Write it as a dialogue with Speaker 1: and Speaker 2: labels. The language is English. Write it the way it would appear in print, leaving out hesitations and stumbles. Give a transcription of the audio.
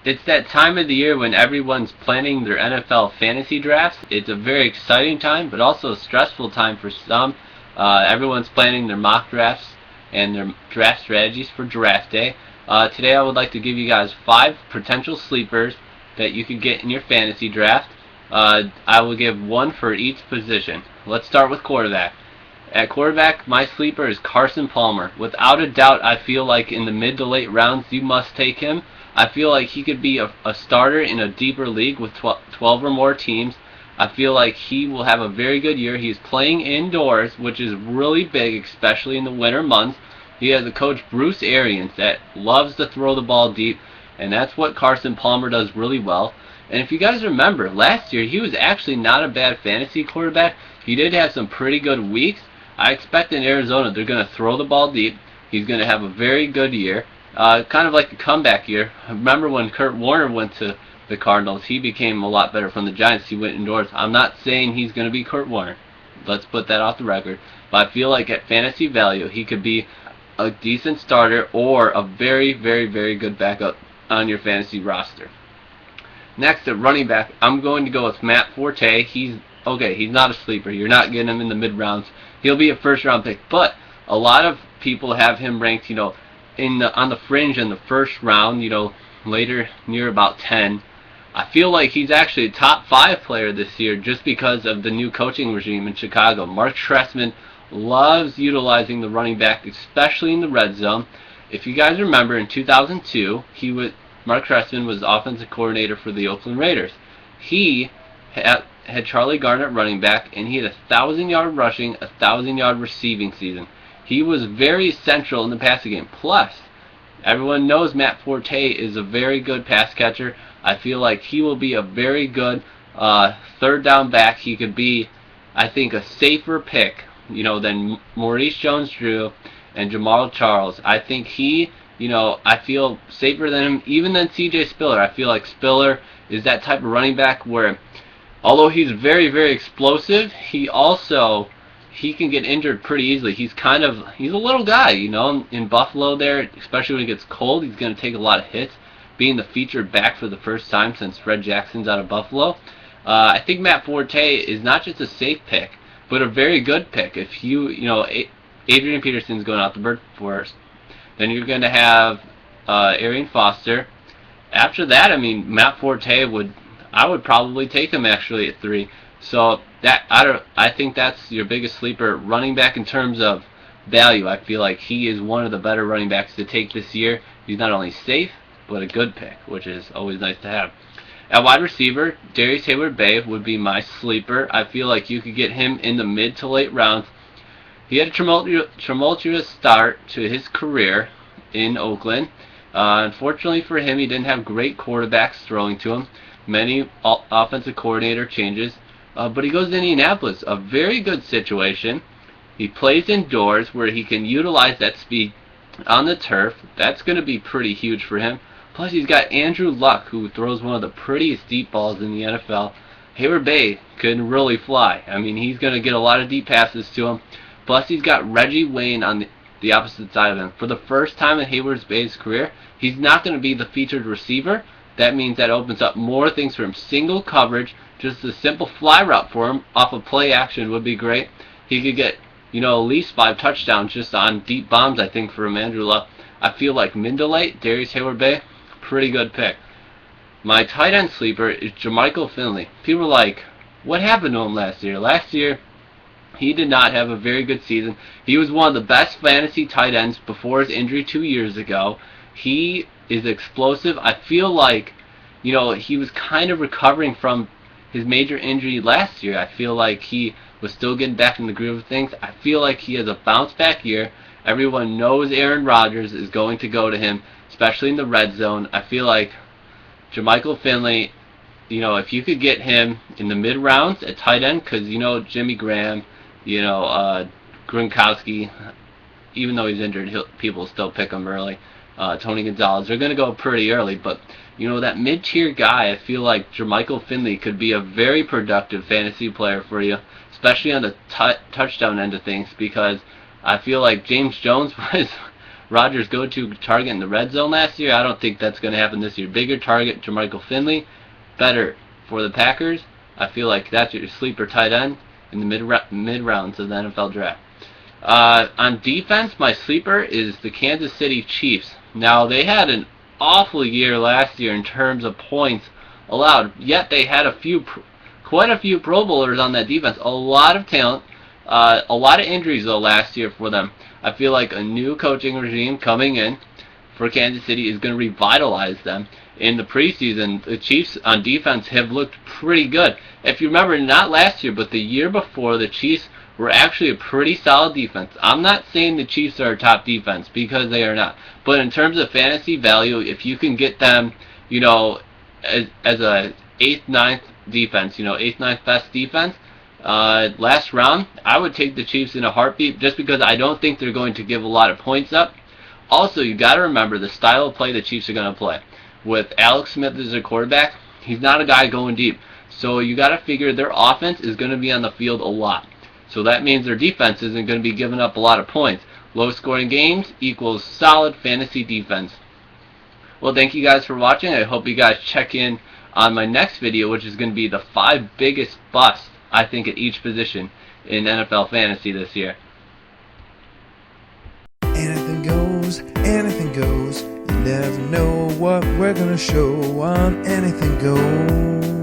Speaker 1: It's that time of the year when everyone's planning their NFL fantasy drafts. It's a very exciting time, but also a stressful time for some. Everyone's planning their mock drafts and their draft strategies for draft day. Today I would like to give you guys 5 potential sleepers that you could get in your fantasy draft. I will give one for each position. Let's start with quarterback. At quarterback, my sleeper is Carson Palmer. Without a doubt, I feel like in the mid to late rounds, you must take him. I feel like he could be a starter in a deeper league with 12 or more teams. I feel like he will have a very good year. He's playing indoors, which is really big, especially in the winter months. He has a coach, Bruce Arians, that loves to throw the ball deep, and that's what Carson Palmer does really well. And if you guys remember, last year he was actually not a bad fantasy quarterback. He did have some pretty good weeks. I expect in Arizona they're going to throw the ball deep. He's going to have a very good year. Kind of like a comeback year. Remember when Kurt Warner went to the Cardinals, he became a lot better from the Giants. He went indoors. I'm not saying he's going to be Kurt Warner. Let's put that off the record. But I feel like at fantasy value, he could be a decent starter or a very, very, very good backup on your fantasy roster. Next, at running back, I'm going to go with Matt Forte. He's not a sleeper. You're not getting him in the mid-rounds. He'll be a first-round pick, but a lot of people have him ranked, on the fringe in the first round, later near about 10. I feel like he's actually a top 5 player this year just because of the new coaching regime in Chicago. Mark Trestman loves utilizing the running back, especially in the red zone. If you guys remember, in 2002, Mark Trestman was offensive coordinator for the Oakland Raiders. He had Charlie Garnett running back, and he had 1,000-yard rushing, 1,000-yard receiving season. He was very central in the passing game. Plus, everyone knows Matt Forte is a very good pass catcher. I feel like he will be a very good third down back. He could be, I think, a safer pick, than Maurice Jones-Drew and Jamal Charles. I think I feel safer than him, even than C.J. Spiller. I feel like Spiller is that type of running back where, although he's very, very explosive, he can get injured pretty easily. He's a little guy, in Buffalo there, especially when it gets cold. He's going to take a lot of hits, being the featured back for the first time since Fred Jackson's out of Buffalo. I think Matt Forte is not just a safe pick, but a very good pick. If Adrian Peterson's going out the bird first, then you're going to have Arian Foster. After that, Matt Forte I would probably take him actually at 3. So I think that's your biggest sleeper running back in terms of value. I feel like he is one of the better running backs to take this year. He's not only safe, but a good pick, which is always nice to have. At wide receiver, Darius Heyward-Bey would be my sleeper. I feel like you could get him in the mid to late rounds. He had a tumultuous start to his career in Oakland. Unfortunately for him, he didn't have great quarterbacks throwing to him. Many offensive coordinator changes. But he goes to Indianapolis, a very good situation. He plays indoors where he can utilize that speed on the turf. That's going to be pretty huge for him. Plus, he's got Andrew Luck, who throws one of the prettiest deep balls in the NFL. Heyward-Bey can really fly. He's going to get a lot of deep passes to him. Plus, he's got Reggie Wayne on the opposite side of him. For the first time in Heyward-Bey's career, he's not going to be the featured receiver. That means that opens up more things for him. Single coverage, just a simple fly route for him off of play action would be great. He could get, at least 5 touchdowns just on deep bombs, I think, for Andrew Luck. I feel like mid to late, Darius Heyward-Bey, pretty good pick. My tight end sleeper is Jermichael Finley. People are like, what happened to him last year? Last year, he did not have a very good season. He was one of the best fantasy tight ends before his injury 2 years ago. He is explosive. I feel like, he was kind of recovering from his major injury last year. I feel like he was still getting back in the groove of things. I feel like he has a bounce back year. Everyone knows Aaron Rodgers is going to go to him, especially in the red zone. I feel like Jermichael Finley, if you could get him in the mid rounds at tight end, because Jimmy Graham, Gronkowski, even though he's injured, people still pick him early. Tony Gonzalez, they're going to go pretty early, but that mid-tier guy, I feel like Jermichael Finley could be a very productive fantasy player for you, especially on the touchdown end of things, because I feel like James Jones Rodgers' go-to target in the red zone last year. I don't think that's going to happen this year. Bigger target, Jermichael Finley, better for the Packers. I feel like that's your sleeper tight end in the mid rounds of the NFL draft. On defense, my sleeper is the Kansas City Chiefs. Now, they had an awful year last year in terms of points allowed, yet they had quite a few Pro Bowlers on that defense. A lot of talent, a lot of injuries though last year for them. I feel like a new coaching regime coming in for Kansas City is going to revitalize them. In the preseason, the Chiefs on defense have looked pretty good. If you remember, not last year, but the year before, the Chiefs were actually a pretty solid defense. I'm not saying the Chiefs are a top defense, because they are not. But in terms of fantasy value, if you can get them, as a 8th, 9th defense, 8th, 9th best defense, last round, I would take the Chiefs in a heartbeat, just because I don't think they're going to give a lot of points up. Also, you got to remember the style of play the Chiefs are going to play. With Alex Smith as their quarterback, he's not a guy going deep. So you got to figure their offense is going to be on the field a lot. So that means their defense isn't going to be giving up a lot of points. Low scoring games equals solid fantasy defense. Well, thank you guys for watching. I hope you guys check in on my next video, which is going to be the 5 biggest busts, I think, at each position in NFL fantasy this year.
Speaker 2: Anything goes, anything goes. You never know what we're gonna show on Anything Goes.